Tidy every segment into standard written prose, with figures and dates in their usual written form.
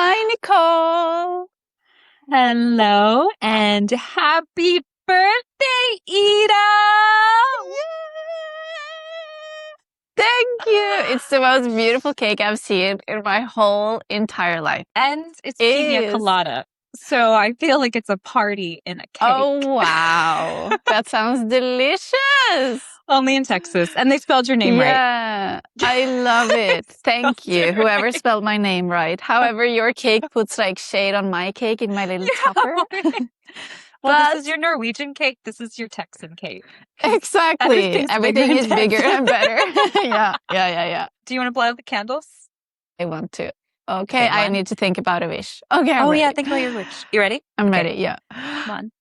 Hi, Nicole. Hello and happy birthday, Ida! Thank you. It's the most beautiful cake I've seen in my whole entire life. And it's It pina is. colada. So I feel like it's a party in a cake. Oh, wow. That sounds delicious. Only in Texas. And they spelled your name right. Yeah, I love it. Thank you, whoever spelled my name right. However, your cake puts like shade on my cake in my little topper. Well, this is your Norwegian cake. This is your Texan cake. Exactly. Everything is bigger and better. Yeah. Do you want to blow out the candles? I want to. Okay, I need to think about a wish. Okay, I'm ready. Yeah, think about your wish. You ready? I'm ready, yeah. Come on.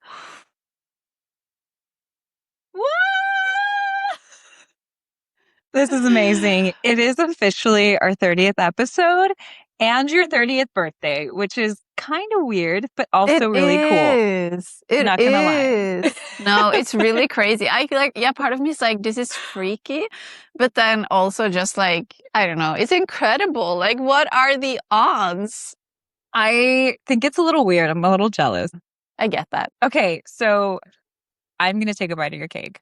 This is amazing. It is officially our 30th episode and your 30th birthday, which is kind of weird, but also really cool. It is. No, it's really crazy. I feel like, part of me is like, this is freaky, but then also just like, I don't know, it's incredible. Like, what are the odds? I think it's a little weird. I'm a little jealous. I get that. Okay, so I'm going to take a bite of your cake.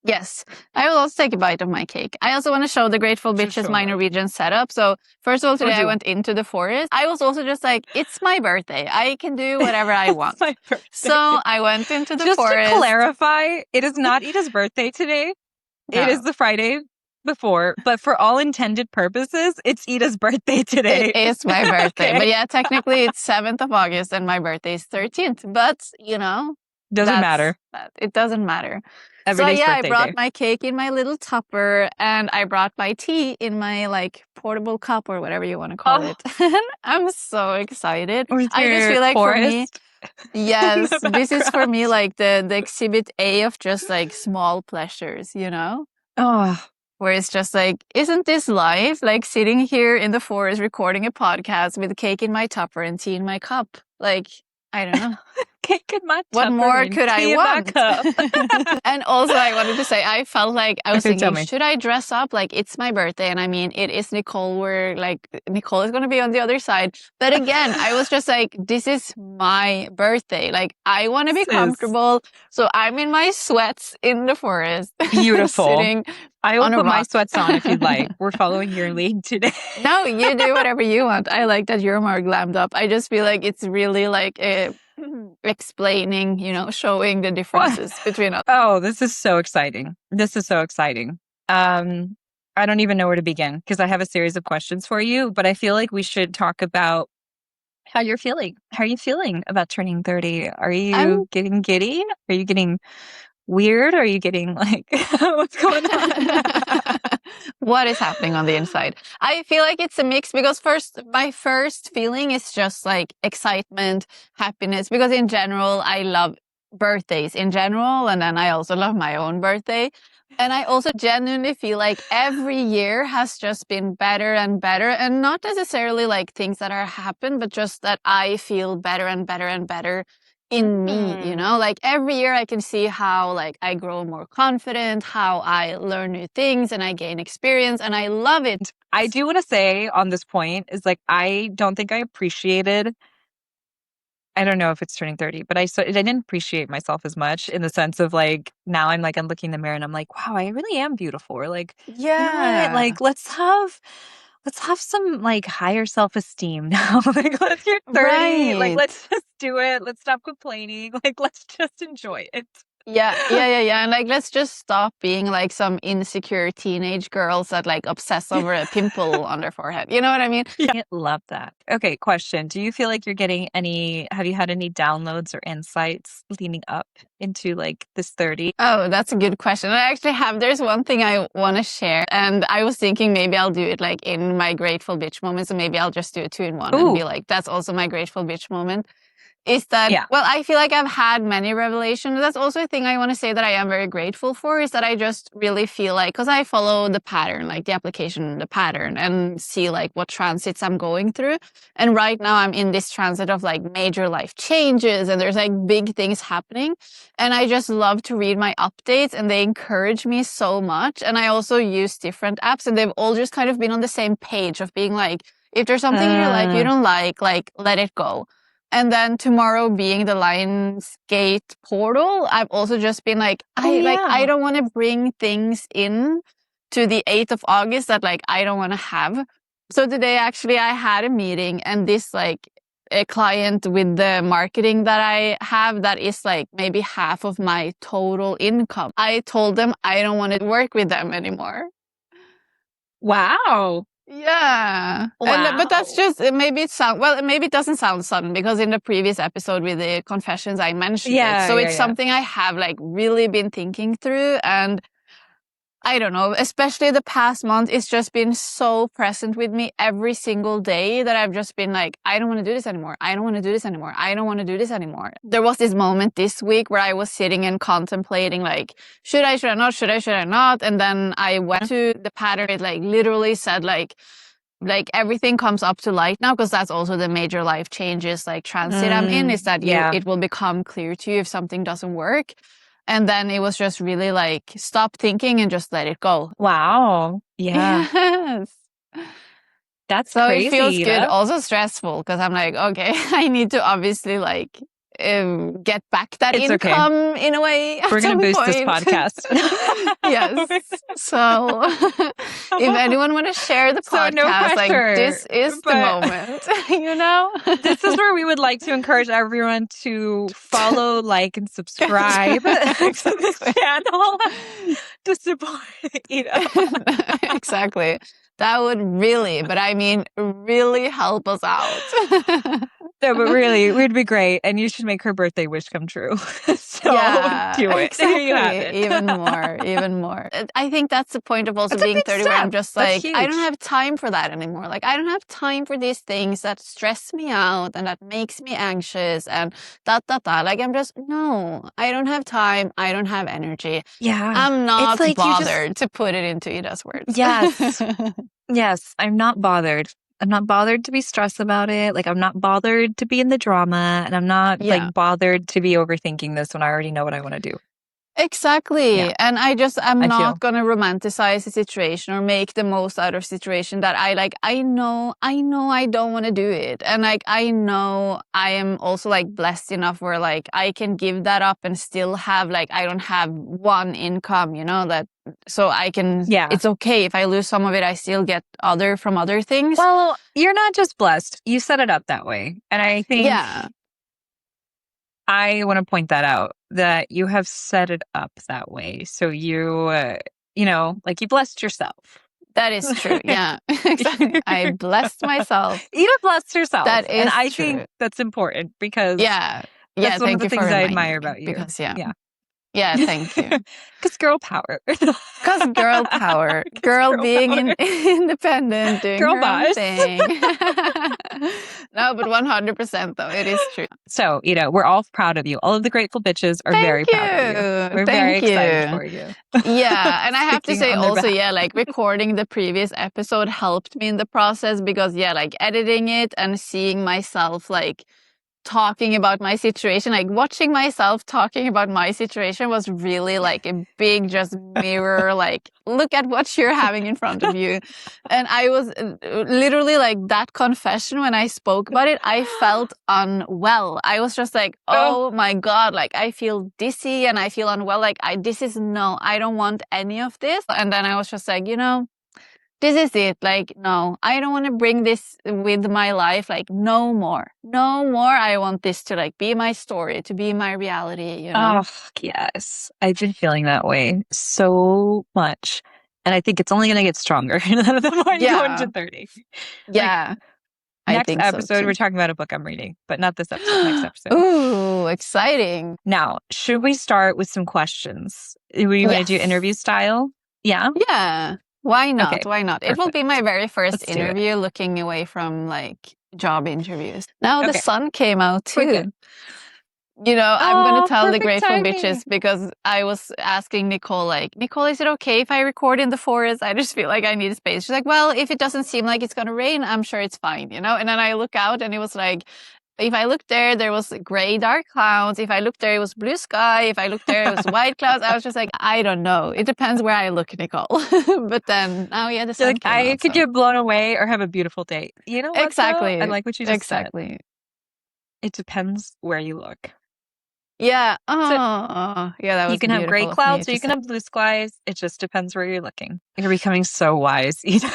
Yes, I will also take a bite of my cake. I also want to show the Grateful Bitches my Norwegian setup. So first of all, today I went into the forest. I was also just like, it's my birthday. I can do whatever I want. So I went into the forest. Just to clarify, it is not Ida's birthday today. No. It is the Friday before, but for all intended purposes, it's Ida's birthday today. It is my birthday. Okay. But yeah, technically it's 7th of August and my birthday is 13th. But, you know. Doesn't matter. It doesn't matter. So yeah, I brought my cake in my little tupper and I brought my tea in my like portable cup or whatever you want to call it. I'm so excited. I just feel like for me, yes, this is for me like the exhibit A of just like small pleasures, you know? Where it's just like, isn't this life? Like sitting here in the forest recording a podcast with a cake in my tupper and tea in my cup. Like, I don't know. Cake in my what more could I want? And also I wanted to say, I felt like I was thinking, should I dress up? Like it's my birthday. And I mean, it is Nicole where like Nicole is going to be on the other side. But again, I was just like, this is my birthday. Like I want to be comfortable. So I'm in my sweats in the forest. Beautiful. Sitting I will put my sweats on if you'd like. We're following your lead today. No, you do whatever you want. I like that you're more glammed up. I just feel like it's really like explaining, you know, showing the differences between us. Oh, this is so exciting. I don't even know where to begin because I have a series of questions for you, but I feel like we should talk about how you're feeling. How are you feeling about turning 30? Are you getting giddy? Are you getting weird? Are you getting like, what's going on? What is happening on the inside? I feel like it's a mix because my first feeling is just like excitement, happiness, because in general, I love birthdays in general. And then I also love my own birthday. And I also genuinely feel like every year has just been better and better, and not necessarily like things that are happened, but just that I feel better and better and better in me, you know, like every year I can see how like I grow more confident, how I learn new things and I gain experience, and I love it. I do want to say on this point is like, I don't think I appreciated, I don't know if it's turning 30, but I didn't appreciate myself as much in the sense of like, now I'm like, I'm looking in the mirror and I'm like, wow, I really am beautiful. Or like, yeah, you know what? Like, let's have some like higher self-esteem now. Like, you're 30. Right. Like, let's just do it. Let's stop complaining. Like, let's just enjoy it. Yeah. And like, let's just stop being like some insecure teenage girls that like obsess over a pimple on their forehead. You know what I mean? Yeah. I love that. Okay. Question. Do you feel like you're getting have you had any downloads or insights leading up into like this 30? Oh, that's a good question. I actually there's one thing I want to share, and I was thinking maybe I'll do it like in my grateful bitch moment. So maybe I'll just do it 2 in 1 and be like, that's also my grateful bitch moment. Is that, well, I feel like I've had many revelations. That's also a thing I want to say that I am very grateful for, is that I just really feel like, because I follow the pattern, like the application, the pattern, and see like what transits I'm going through. And right now I'm in this transit of like major life changes and there's like big things happening. And I just love to read my updates and they encourage me so much. And I also use different apps and they've all just kind of been on the same page of being like, If there's something you don't like, let it go. And then tomorrow being the Lionsgate portal, I've also just been like, I don't want to bring things in to the 8th of August that like I don't want to have. So today actually I had a meeting, and this like a client with the marketing that I have that is like maybe half of my total income. I told them I don't want to work with them anymore. Wow. Yeah. Wow. But that's just, maybe it doesn't sound sudden, because in the previous episode with the confessions I mentioned it. So it's something I have like really been thinking through, and I don't know, especially the past month, it's just been so present with me every single day that I've just been like, I don't want to do this anymore. I don't want to do this anymore. I don't want to do this anymore. There was this moment this week where I was sitting and contemplating like, should I not? Should I not? And then I went to the pattern. It like literally said like everything comes up to light now, because that's also the major life changes like transit I'm in, is that it will become clear to you if something doesn't work. And then it was just really like, stop thinking and just let it go. Wow. Yeah. Yes. That's so crazy. It feels good. Also stressful, because I'm like, okay, I need to obviously like get back that income in a way. We're going to boost this podcast. Yes. So if anyone want to share the podcast, no pressure, like this is the moment, you know? This is where we would like to encourage everyone to follow, like, and subscribe to this channel to support, you know. Exactly. That would really, but I mean, really help us out. No, but really, it would be great. And you should make her birthday wish come true. So do it. Exactly. You have it. Even more. I think that's the point of also being 30, where I'm just like, I don't have time for that anymore. Like, I don't have time for these things that stress me out and that makes me anxious and Like, I'm just, no, I don't have time. I don't have energy. Yeah. I'm not like bothered to put it into Ida's words. Yes. Yes, I'm not bothered. I'm not bothered to be stressed about it. Like, I'm not bothered to be in the drama, and I'm not like bothered to be overthinking this when I already know what I want to do. Exactly. Yeah. And I'm not going to romanticize the situation or make the most out of situation that I know I don't want to do it. And like, I know I am also like blessed enough where like I can give that up and still have like, I don't have one income, you know, that, so I can, it's okay if I lose some of it, I still get from other things. Well, you're not just blessed. You set it up that way. And I think, I want to point that out, that you have set it up that way. So you, you know, like you blessed yourself. That is true. Yeah, exactly. I blessed myself. Ida blessed herself. That is and I think that's important, because that's one of the things I admire about you. Because yeah, thank you. Because girl power. Because girl power. Girl being independent, doing girl her boss. own thing. No, but 100% though, it is true. So, we're all proud of you. All of the grateful bitches are very proud of you. We're very excited for you. Yeah, and I have to say also, like recording the previous episode helped me in the process, because like editing it and seeing myself like talking about my situation, like watching myself talking about my situation was really like a big just mirror, like look at what you're having in front of you. And I was literally like that confession when I spoke about it, I felt unwell. I was just like, oh my God, like I feel dizzy and I feel unwell. Like I don't want any of this. And then I was just like, this is it. Like, no, I don't want to bring this with my life. Like, no more. I want this to like be my story, to be my reality, you know? Oh, yes. I've been feeling that way so much. And I think it's only going to get stronger the more you go into 30. Yeah. Like, next episode, we're talking about a book I'm reading, but not this episode, next episode. Ooh, exciting. Now, should we start with some questions? We want to do interview style? Yeah? Yeah. Why not? Okay, Why not? It will be my very first interview, looking away from like job interviews. Now the sun came out too. I'm going to tell the grateful bitches, because I was asking Nicole, like, Nicole, is it okay if I record in the forest? I just feel like I need space. She's like, well, if it doesn't seem like it's going to rain, I'm sure it's fine, And then I look out and it was like If I looked there was gray, dark clouds. If I looked there, it was blue sky. If I looked there, it was white clouds. I was just like, I don't know. It depends where I look, Nicole. But then, oh yeah, the sun like, came I out, could so. get blown away or have a beautiful day. You know what, Exactly. though? I like what you just said. Exactly. It depends where you look. Yeah. Oh, yeah, that was You can have gray beautiful of me clouds or to you can say. have blue skies. It just depends where you're looking. You're becoming so wise, Ida.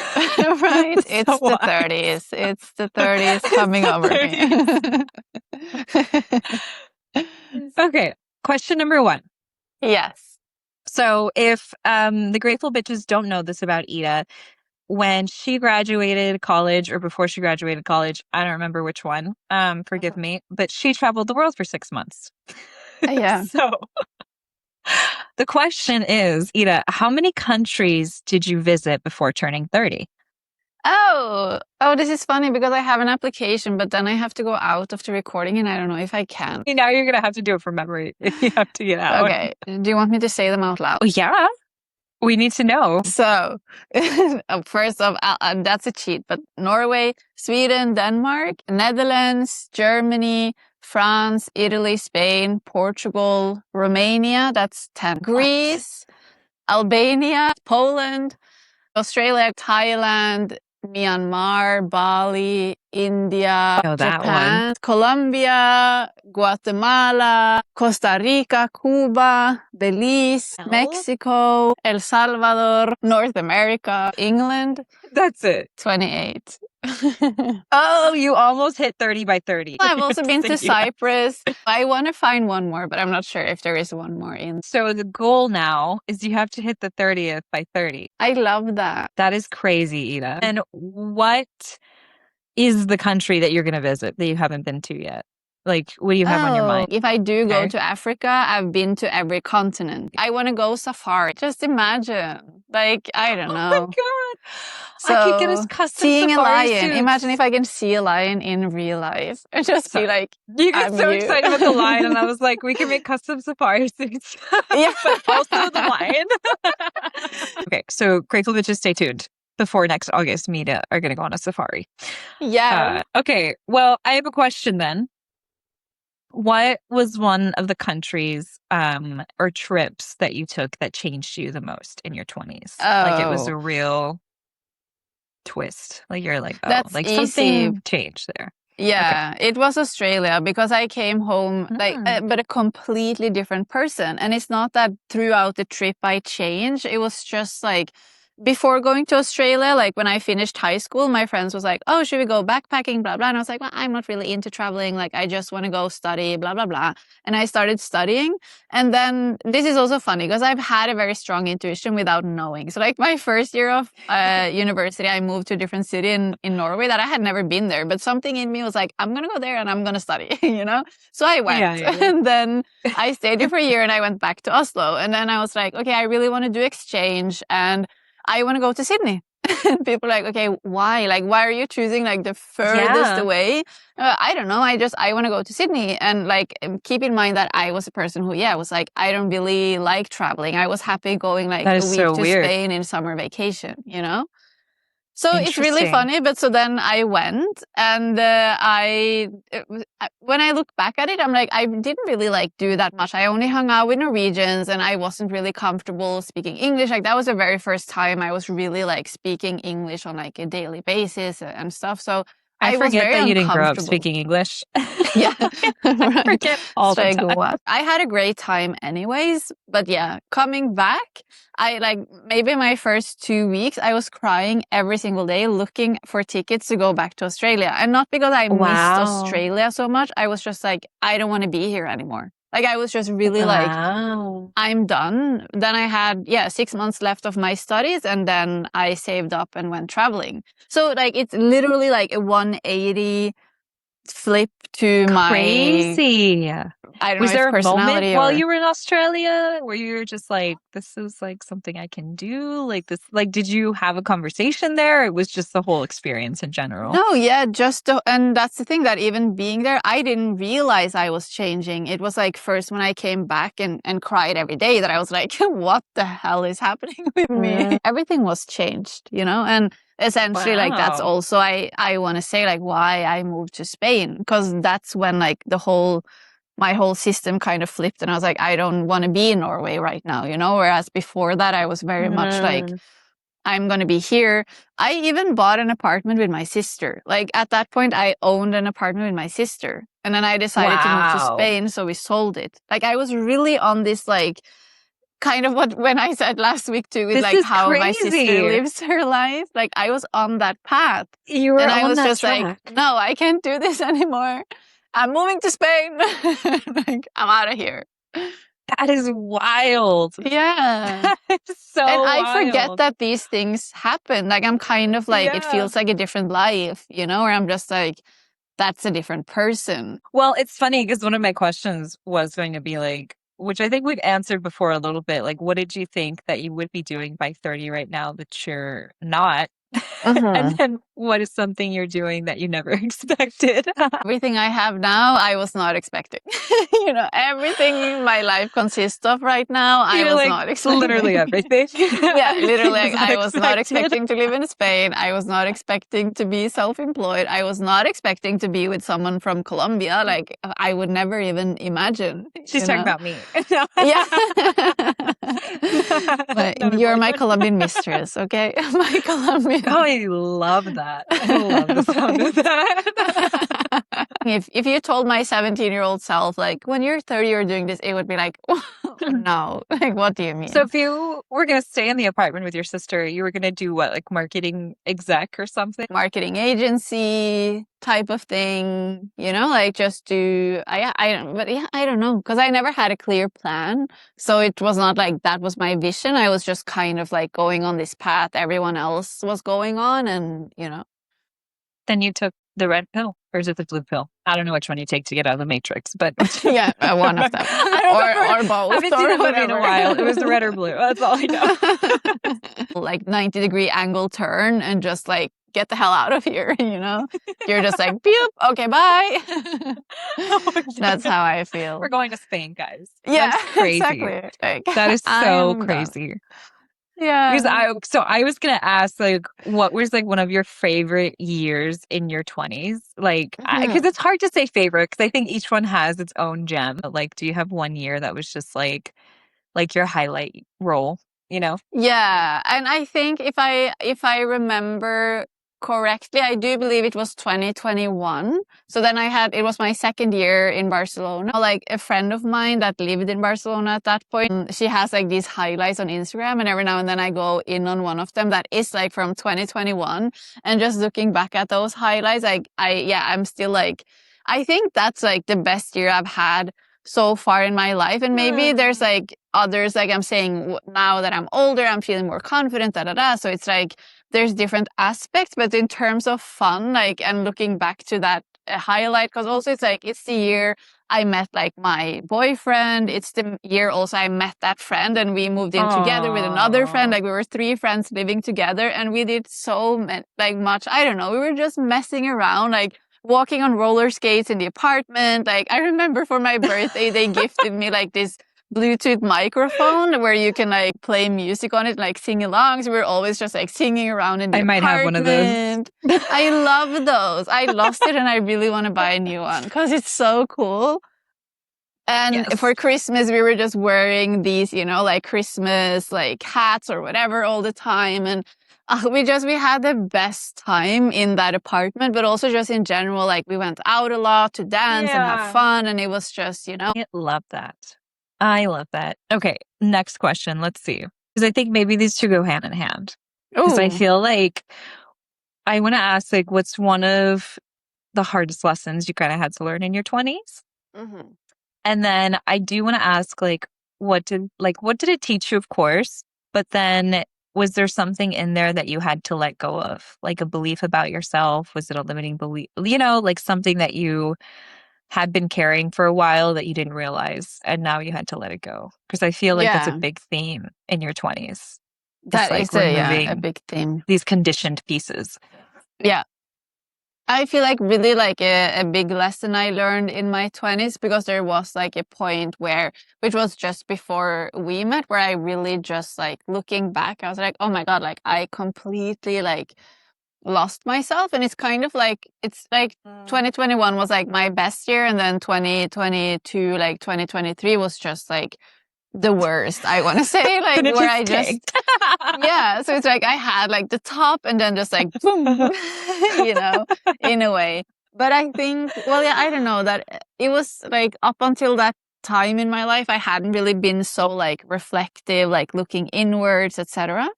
Right? So It's the wise. 30s. It's the 30s coming the over 30s. Okay, question number 1. me. Yes. So if the Grateful Bitches don't know this about Ida, when she graduated college or before she graduated college, I don't remember which one, forgive me, but she traveled the world for 6 months. Yeah. So the question is, Ida, how many countries did you visit before turning 30? Oh, this is funny because I have an application, but then I have to go out of the recording and I don't know if I can. Now you're going to have to do it from memory if you have to get out. Okay. Do you want me to say them out loud? Oh, yeah. We need to know. So, first off, that's a cheat, but Norway, Sweden, Denmark, Netherlands, Germany, France, Italy, Spain, Portugal, Romania, that's 10. Greece, Albania, Poland, Australia, Thailand, Myanmar, Bali, India, Japan, Colombia, Guatemala, Costa Rica, Cuba, Belize, Mexico, El Salvador, North America, England. That's it. 28. Oh, you almost hit 30 by 30. I've also been to Cyprus. I want to find one more, but I'm not sure if there is one more in. So the goal now is you have to hit the 30th by 30. I love that. That is crazy, Ida. And what is the country that you're going to visit that you haven't been to yet? Like, what do you have on your mind? If I do go to Africa, I've been to every continent. I want to go safari. Just imagine. Like, I don't know. Oh my God. So, I could get us custom seeing a lion. suits. Imagine if I can see a lion in real life and just be like, you get so excited about the lion, and I was like, we can make custom safari suits. Yeah. But also the lion. Okay, so Grateful Bitches, stay tuned. Before next August, Mita are going to go on a safari. Yeah. Okay, well, I have a question then. What was one of the countries or trips that you took that changed you the most in your 20s? Like it was a real twist. Like you're like, oh, that's like easy. Something changed there. Yeah, it was Australia because I came home but a completely different person. And it's not that throughout the trip I changed. It was just like before going to Australia, like when I finished high school, my friends was like, oh, should we go backpacking, blah, blah. And I was like, well, I'm not really into traveling. Like, I just want to go study, blah, blah, blah. And I started studying. And then this is also funny because I've had a very strong intuition without knowing. So like my first year of university, I moved to a different city in Norway that I had never been there. But something in me was like, I'm going to go there and I'm going to study, you know? So I went. And then I stayed there for a year and I went back to Oslo. And then I was like, okay, I really want to do exchange and I want to go to Sydney. And people are like, okay, why? Like, why are you choosing like the furthest away? I don't know. I want to go to Sydney. And like, keep in mind that I was a person who, was like, I don't really like traveling. I was happy going like a week to Spain in summer vacation, you know? So it's really funny, but so then I went and when I look back at it, I'm like, I didn't really like do that much. I only hung out with Norwegians and I wasn't really comfortable speaking English. Like that was the very first time I was really like speaking English on like a daily basis and stuff. So I forget that you didn't grow up speaking English. Yeah. I forget all the time. What? I had a great time anyways, but yeah, coming back, I like maybe my first 2 weeks, I was crying every single day looking for tickets to go back to Australia. And not because I missed Australia so much. I was just like, I don't want to be here anymore. Like I was just really like, I'm done. Then I had, 6 months left of my studies and then I saved up and went traveling. So like, it's literally like a 180 flip to Crazy. I don't was know, there a moment while or... you were in Australia where you were just like, this is like something I can do? Like this, like, did you have a conversation there? It was just the whole experience in general. No, and that's the thing that even being there, I didn't realize I was changing. It was like first when I came back and cried every day that I was like, what the hell is happening with me? Everything was changed, you know? And essentially like that's Wow. also I want to say like why I moved to Spain, because that's when like my whole system kind of flipped and I was like, I don't want to be in Norway right now, you know? Whereas before that I was very much like, I'm going to be here. I even bought an apartment with my sister. Like at that point, I owned an apartment with my sister. And then I decided to move to Wow. Spain, so we sold it. Like I was really on this like kind of what when I said last week too, with This like is how my sister crazy. lives her life. Like I was on that path. You were And I on was that just track. like, no, I can't do this anymore. I'm moving to Spain. Like I'm out of here. That is wild. Yeah. That is so And I wild. forget that these things happen. Like I'm kind of like, it Yeah. feels like a different life, you know, where I'm just like, that's a different person. Well, it's funny because one of my questions was going to be like, which I think we've answered before a little bit, like, what did you think that you would be doing by 30 right now that you're not? And then what is something you're doing that you never expected? Everything I have now, I was not expecting. You know, everything my life consists of right now, I You're was like, not expecting. literally everything. Yeah, literally, Everything like, I was not unexpected. expecting to live in Spain. I was not expecting to be self-employed. I was not expecting to be with someone from Colombia. Like, I would never even imagine. She's you talking know? about me. Yeah. Not a You're my boyfriend. Colombian mistress, okay? My Colombian. Oh, I love that. I love the sound of that. If you told my 17-year-old self, like, when you're 30, you're doing this, it would be like, oh, no. Like, what do you mean? So if you were going to stay in the apartment with your sister, you were going to do what, like marketing exec or something? Marketing agency type of thing, you know, like just do, I don't know, because I never had a clear plan. So it was not like that was my vision. I was just kind of like going on this path everyone else was going on, and, you know. Then you took the red pill, or is it the blue pill? I don't know which one you take to get out of the matrix, but Yeah, one of them. Or both. I haven't seen a movie in a while. It was the red or blue. That's all I know. Like 90-degree angle turn and just like get the hell out of here, you know? You're just like, pew, okay, bye. Oh, That's how I feel. We're going to Spain, guys. Yeah, That's crazy. exactly. Like, That is so crazy. Yeah. Because I was gonna ask, like, what was like one of your favorite years in your 20s? Like, because it's hard to say favorite because I think each one has its own gem. But like, do you have one year that was just like your highlight role? You know? Yeah, and I think if I remember correctly, I do believe it was 2021. So then it was my second year in Barcelona. Like a friend of mine that lived in Barcelona at that point, she has like these highlights on Instagram, and every now and then I go in on one of them that is like from 2021. And just looking back at those highlights, I'm still like, I think that's like the best year I've had so far in my life. And maybe there's like others, like I'm saying now that I'm older, I'm feeling more confident, So it's like there's different aspects, but in terms of fun, like, and looking back to that highlight, because also it's like it's the year I met like my boyfriend. It's the year also I met that friend, and we moved in together with another friend. Like we were 3 friends living together, and we did so much. I don't know. We were just messing around, like walking on roller skates in the apartment. Like I remember for my birthday, they gifted me like this Bluetooth microphone where you can like play music on it, like sing along. So we're always just like singing around in the apartment. I might have one of those. I love those. I lost it and I really want to buy a new one because it's so cool. And for Christmas, we were just wearing these, you know, like Christmas, like hats or whatever all the time. And we had the best time in that apartment, but also just in general, like we went out a lot to dance and have fun. And it was just, you know. I love that. I love that. Okay, next question. Let's see. Because I think maybe these two go hand in hand. Because I feel like I want to ask, like, what's one of the hardest lessons you kind of had to learn in your 20s? And then I do want to ask, like, what did it teach you, of course, but then was there something in there that you had to let go of? Like a belief about yourself? Was it a limiting belief? You know, like something that you had been carrying for a while that you didn't realize and now you had to let it go? Because I feel like that's a big theme in your 20s. That is a big theme. These conditioned pieces. Yeah. I feel like really like a big lesson I learned in my 20s, because there was like a point which was just before we met, where I really just like looking back, I was like, oh my God, like I completely like lost myself. And it's kind of like, it's like 2021 was like my best year, and then 2022, like 2023 was just like the worst, I want to say, like where I just yeah, so it's like I had like the top and then just like boom, you know, in a way. But I think, well, yeah, I don't know, that it was like up until that time in my life I hadn't really been so like reflective, like looking inwards, etc.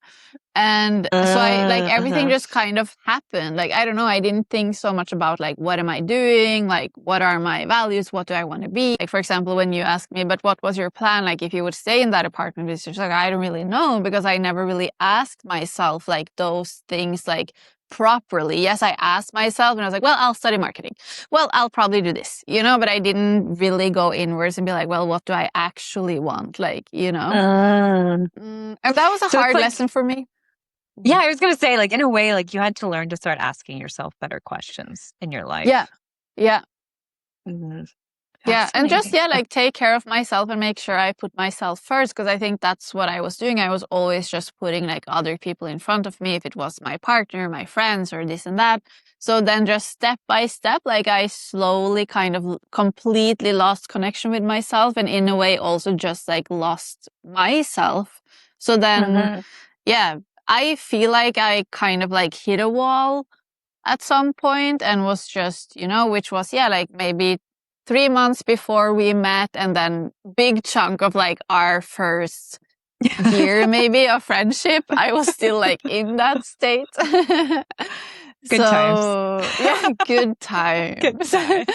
And so I like everything just kind of happened. Like, I don't know, I didn't think so much about like, what am I doing? Like, what are my values? What do I want to be? Like, for example, when you ask me, but what was your plan? Like, if you would stay in that apartment, it's just like, I don't really know, because I never really asked myself like those things like properly. Yes, I asked myself and I was like, well, I'll study marketing. Well, I'll probably do this, you know, but I didn't really go inwards and be like, well, what do I actually want? Like, you know, and that was a hard lesson for me. Yeah, I was going to say, like, in a way, like, you had to learn to start asking yourself better questions in your life. Yeah. Yeah. Yeah. And just, like take care of myself and make sure I put myself first, because I think that's what I was doing. I was always just putting like other people in front of me, if it was my partner, my friends, or this and that. So then just step by step, like I slowly kind of completely lost connection with myself, and in a way also just like lost myself. So then, I feel like I kind of like hit a wall at some point, and was just, you know, which was, like maybe 3 months before we met, and then big chunk of like our first year maybe of friendship, I was still like in that state. Good times. Yeah, good times. Good times.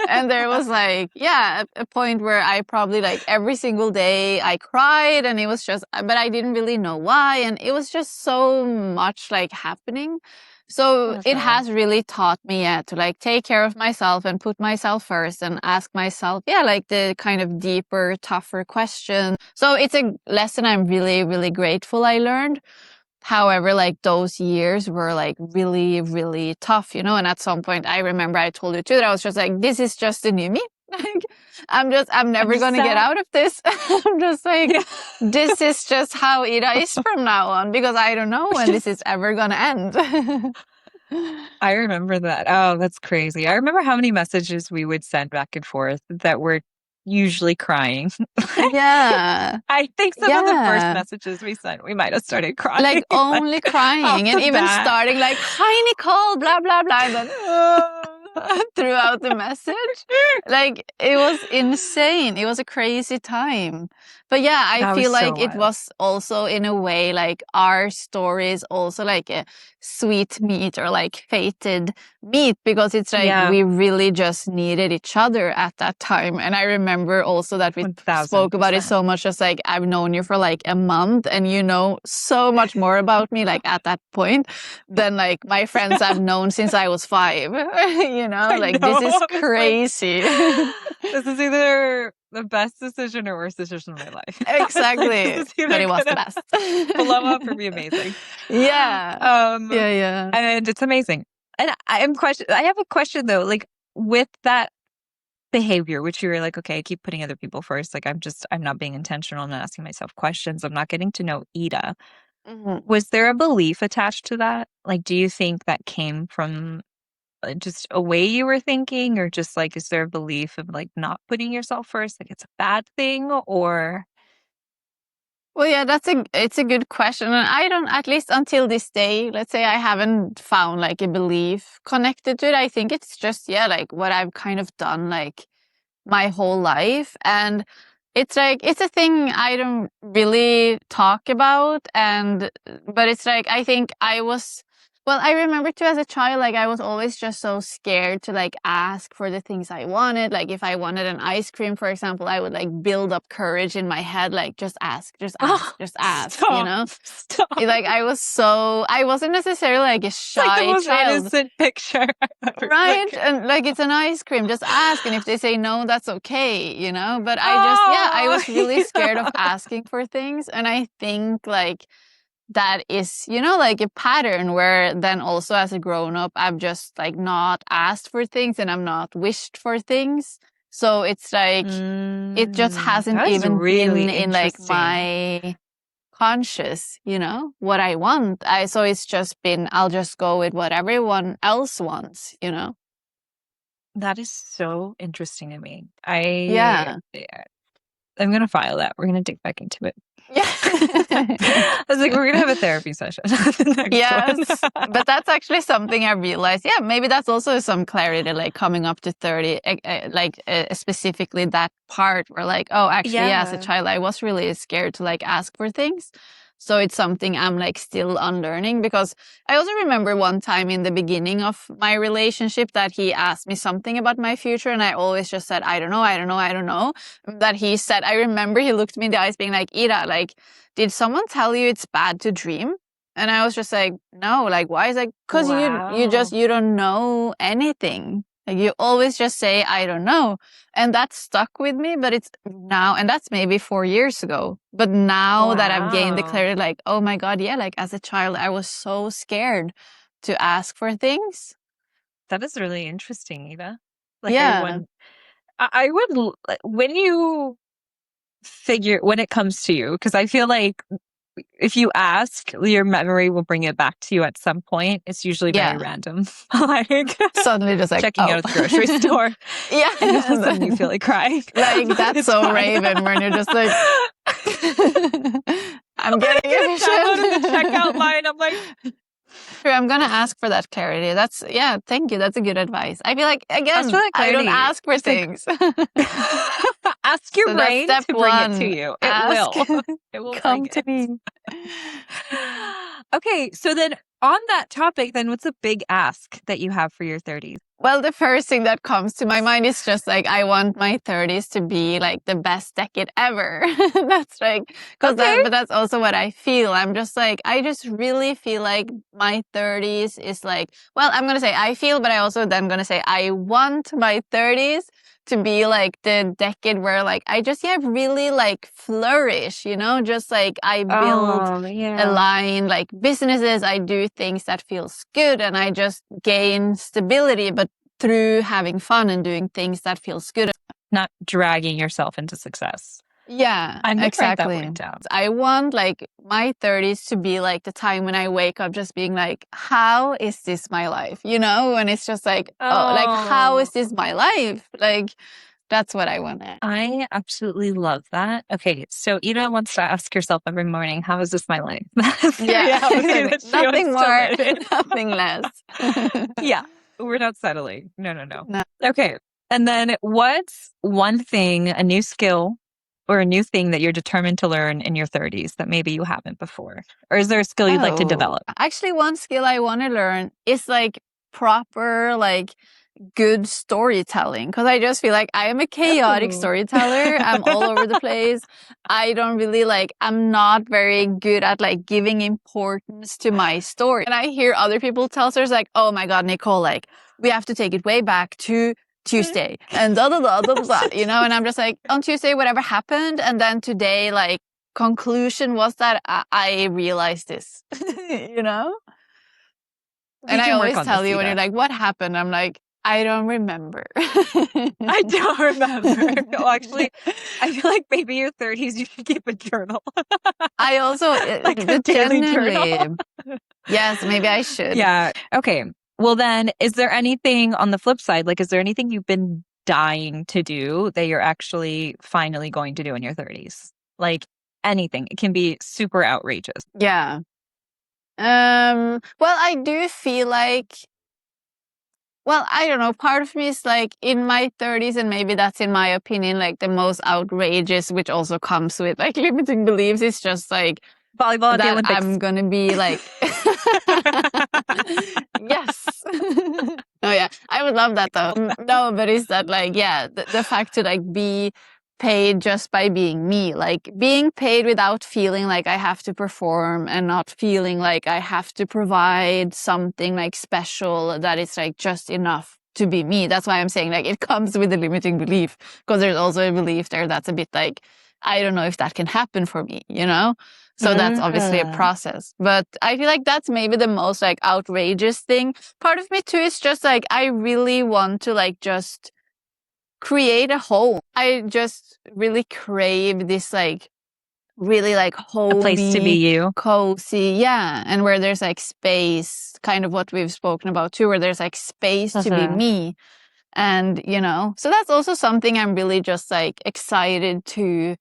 And there was like, a point where I probably like every single day I cried, and it was just, but I didn't really know why. And it was just so much like happening. So it has really taught me, to like take care of myself and put myself first and ask myself, like the kind of deeper, tougher question. So it's a lesson I'm really, really grateful I learned. However, like those years were like really, really tough, you know, and at some point I remember I told you too that I was just like, this is just the new me. Like, I'm never going to get out of this. I'm just like, this is just how it is from now on, because I don't know when this is ever going to end. I remember that. Oh, that's crazy. I remember how many messages we would send back and forth that were usually crying. Yeah. I think some of the first messages we sent, we might have started crying. Like only crying, and even starting like, hi, Nicole, blah, blah, blah. And then throughout the message. Like, it was insane. It was a crazy time. But yeah, I feel like it was also in a way like our story is also like a sweet meat, or like fated meat, because it's like we really just needed each other at that time. And I remember also that we 1000%. spoke about it so much, just like I've known you for like a month, and you know so much more about me like at that point than like my friends I've known since I was 5. You know, like this is crazy. Like, this is either the best decision or worst decision of my life. Exactly. But it was the best. Blow up or be amazing. Yeah. And it's amazing. And I have a question though, like with that behavior, which you were like, okay, I keep putting other people first. Like I'm not being intentional. I'm not asking myself questions. I'm not getting to know Ida. Was there a belief attached to that? Like, do you think that came from just a way you were thinking, or just like, is there a belief of like not putting yourself first, like it's a bad thing, or? Well, yeah, it's a good question. And I don't, at least until this day, let's say, I haven't found like a belief connected to it. I think it's just, like what I've kind of done like my whole life. And it's like, it's a thing I don't really talk about. But it's like, I think I remember too as a child, like I was always just so scared to like ask for the things I wanted. Like if I wanted an ice cream, for example, I would like build up courage in my head, like just ask, just ask, you know? Like I wasn't necessarily like a shy like the most child. innocent picture. Right? And like it's an ice cream, just ask. And if they say no, that's okay, you know? But I was really scared of asking for things. And I think like that is, you know, like a pattern where then also as a grown up, I've just like not asked for things, and I'm not wished for things. So it's like, it just hasn't even been in like my conscious, what I want. So it's just been, I'll just go with what everyone else wants, That is so interesting to me. Yeah. I'm going to file that. We're going to dig back into it. Yeah. I was like, we're going to have a therapy session. The next Yes. one. But that's actually something I realized. Yeah, maybe that's also some clarity, like coming up to 30, specifically that part where like, oh, actually, as a child, I was really scared to like ask for things. So it's something I'm like still unlearning, because I also remember one time in the beginning of my relationship that he asked me something about my future, and I always just said, I don't know, I don't know, I don't know. That he said, I remember he looked me in the eyes being like, Ida, like, did someone tell you it's bad to dream? And I was just like, no, like, why? Is like, because you don't know anything. Like, you always just say, I don't know. And that stuck with me, but it's now, and that's maybe 4 years ago. But now that I've gained the clarity, like, oh my God, yeah, like as a child, I was so scared to ask for things. That is really interesting, Ida. Like, Yeah. I would, when it comes to you, because I feel like if you ask, your memory will bring it back to you at some point. It's usually very random. Like suddenly just like checking out at the grocery store. Yeah. And all of a sudden you feel like crying. Like that's so fine. Raven when you're just like I'm getting downloaded the checkout line. I'm like, I'm gonna ask for that clarity. Thank you. That's a good advice. I feel like, again, I don't ask for things. Ask your brain to bring it to you. It will come to me. Okay, so then on that topic, then what's a big ask that you have for your 30s? Well, the first thing that comes to my mind is just like, I want my 30s to be like the best decade ever. That's like, but that's also what I feel. I'm just like, I just really feel like my 30s is like, well, I'm going to say I feel, but I also then going to say I want my 30s to be like the decade where like I just really like flourish, just like I build a line, like businesses, I do things that feels good, and I just gain stability, but through having fun and doing things that feels good. Not dragging yourself into success. Yeah, I'm exactly. Write that down. I want like my 30s to be like the time when I wake up just being like, how is this my life? When it's just like, like, how is this my life? Like, that's what I want. I absolutely love that. Okay, so Ida wants to ask herself every morning, how is this my life? Nothing more, nothing less. Yeah, we're not settling. No. Okay, and then what's one thing, a new skill or a new thing that you're determined to learn in your 30s that maybe you haven't before? Or is there a skill you'd like to develop? Actually, one skill I want to learn is like proper, like good storytelling, because I just feel like I am a chaotic storyteller. I'm all over the place. I don't really I'm not very good at like giving importance to my story. And I hear other people tell stories like, oh my God, Nicole, like we have to take it way back to Tuesday and da da da da da, and I'm just like, on Tuesday, whatever happened. And then today, like, conclusion was that I realized this, And I always tell you when you're like, what happened? I'm like, I don't remember. I don't remember. No, actually, I feel like maybe your 30s, you should keep a journal. I also, like a daily journal. Yes, maybe I should. Yeah. Okay. Well, then, is there anything on the flip side? Like, is there anything you've been dying to do that you're actually finally going to do in your 30s? Like anything. It can be super outrageous. Yeah. Well, I do feel like, well, I don't know. Part of me is like in my 30s, and maybe that's in my opinion, like the most outrageous, which also comes with like limiting beliefs. It's just like volleyball at the Olympics. I'm going to be like, yes. Oh yeah. I would love that though. No, but it's that like, yeah, the fact to like be paid just by being me, like being paid without feeling like I have to perform, and not feeling like I have to provide something like special, that it's like just enough to be me. That's why I'm saying like it comes with a limiting belief, because there's also a belief there that's a bit like, I don't know if that can happen for me, So that's obviously a process. But I feel like that's maybe the most like outrageous thing. Part of me too is just like, I really want to like just create a home. I just really crave this like really like homey, a place to be you, cozy, yeah, and where there's like space, kind of what we've spoken about too, where there's like space to be me. And, you know, so that's also something I'm really just like excited to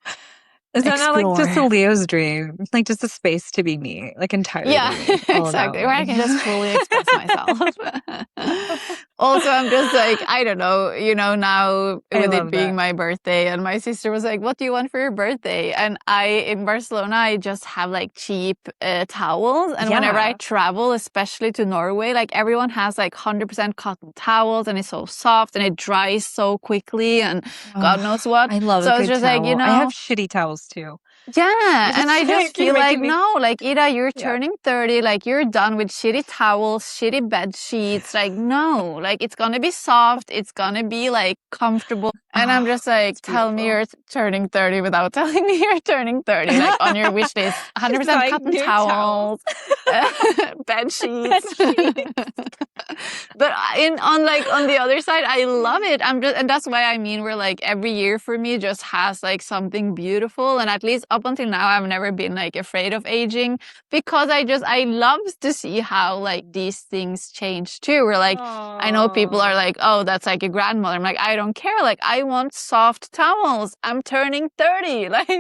Is that explore. not like just a Leo's dream? Like just a space to be me, like entirely me, all exactly, about where me. I can just fully express myself. Also, I'm just like, I don't know, you know, now with it being my birthday, and my sister was like, what do you want for your birthday? And in Barcelona, I just have like cheap towels. And whenever I travel, especially to Norway, like everyone has like 100% cotton towels, and it's so soft and it dries so quickly and God knows what. I love so a good just towel. Like, you know, I have shitty towels too. Yeah, and I just feel like, no, like, Ida, you're turning 30, like, you're done with shitty towels, shitty bed sheets, like, no, like, it's gonna be soft, it's gonna be, like, comfortable, and I'm just like, tell me you're turning 30 without telling me you're turning 30, like, on your wish list, 100% cotton towels, bed sheets. But on the other side, I love it. And that's why I mean, we're like, every year for me just has like something beautiful, and at least up until now, I've never been like afraid of aging, because I love to see how like these things change too. We're like, I know people are like, oh, that's like a grandmother. I'm like, I don't care. Like, I want soft towels. I'm turning 30. Like,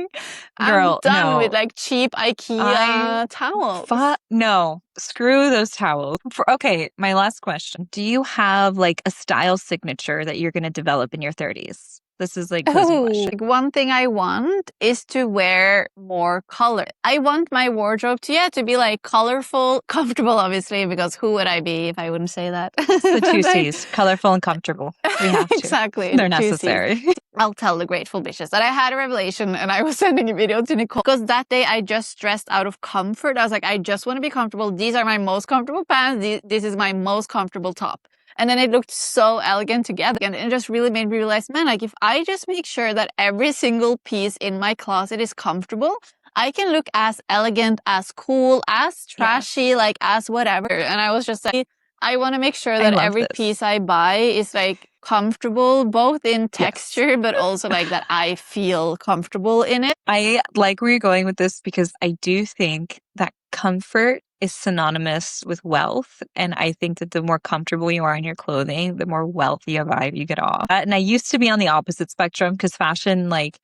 I'm done with like cheap IKEA towels. No, screw those towels. Okay, my last question. Do you have like a style signature that you're going to develop in your 30s? This is like closing question. Like, one thing I want is to wear more color. I want my wardrobe to be like colorful, comfortable, obviously, because who would I be if I wouldn't say that? It's the two C's, colorful and comfortable. We have to. Exactly. They're necessary. I'll tell the grateful bitches that I had a revelation, and I was sending a video to Nicole, because that day I just dressed out of comfort. I was like, I just want to be comfortable. These are my most comfortable pants. This is my most comfortable top. And then it looked so elegant together. And it just really made me realize, man, like, if I just make sure that every single piece in my closet is comfortable, I can look as elegant, as cool, as trashy, like as whatever. And I was just like, I want to make sure that every piece I buy is like comfortable, both in texture, but also like that I feel comfortable in it. I like where you're going with this, because I do think that comfort is synonymous with wealth. And I think that the more comfortable you are in your clothing, the more wealthy a vibe you get off. And I used to be on the opposite spectrum, because fashion, like,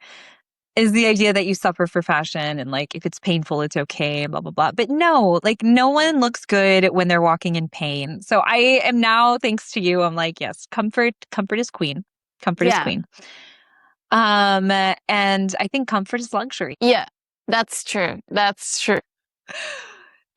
is the idea that you suffer for fashion, and like, if it's painful, it's okay, blah, blah, blah. But no, like, no one looks good when they're walking in pain. So I am now, thanks to you, I'm like, yes, comfort is queen. Comfort is queen. And I think comfort is luxury. Yeah, that's true. That's true.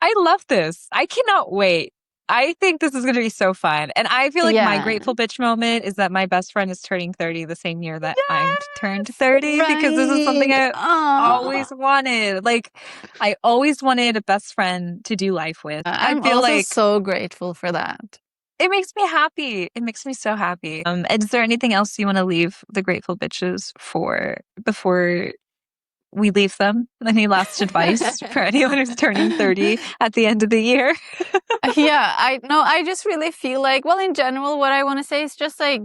I love this. I cannot wait. I think this is going to be so fun. And I feel like my grateful bitch moment is that my best friend is turning 30 the same year that I turned 30, because this is something I always wanted. Like, I always wanted a best friend to do life with. I'm I feel also like so grateful for that. It makes me happy. It makes me so happy. And is there anything else you want to leave the grateful bitches for before we leave them? Any last advice for anyone who's turning 30 at the end of the year? I just really feel like, well, in general, what I want to say is just like,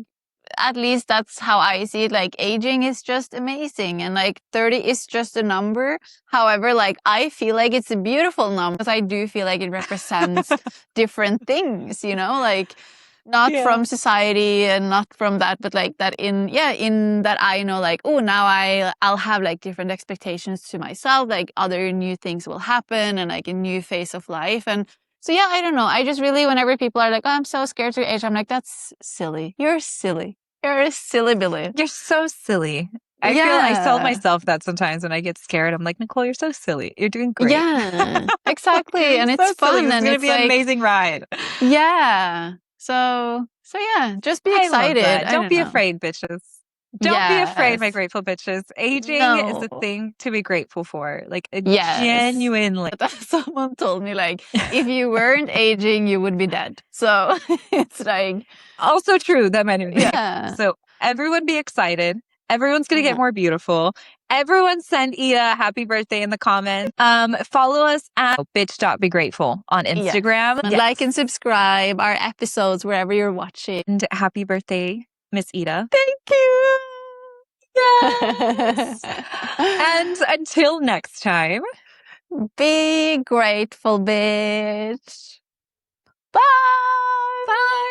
at least that's how I see it. Like, aging is just amazing, and like 30 is just a number. However, like, I feel like it's a beautiful number, because I do feel like it represents different things, you know, like, not from society and not from that, but like that in that I know, like, oh, now I'll have like different expectations to myself, like other new things will happen, and like a new phase of life. And so, I don't know. I just really, whenever people are like, oh, I'm so scared to age, I'm like, that's silly. You're silly. You're a silly Billy. You're so silly. I feel I tell myself that sometimes when I get scared. I'm like, Nicole, you're so silly. You're doing great. Yeah, exactly. And it's fun. It's and going to it's be an amazing ride. Yeah. So just be excited. Don't be afraid, bitches. Don't be afraid, my grateful bitches. Aging is a thing to be grateful for. Like, genuinely. Someone told me, like, if you weren't aging, you would be dead. So it's like... Also true. That might be. So everyone be excited. Everyone's going to get more beautiful. Everyone send Ida a happy birthday in the comments. Follow us at bitch.begrateful on Instagram. Like and subscribe our episodes wherever you're watching. And happy birthday, Miss Ida. Thank you. Yes. And until next time, be grateful, bitch. Bye. Bye.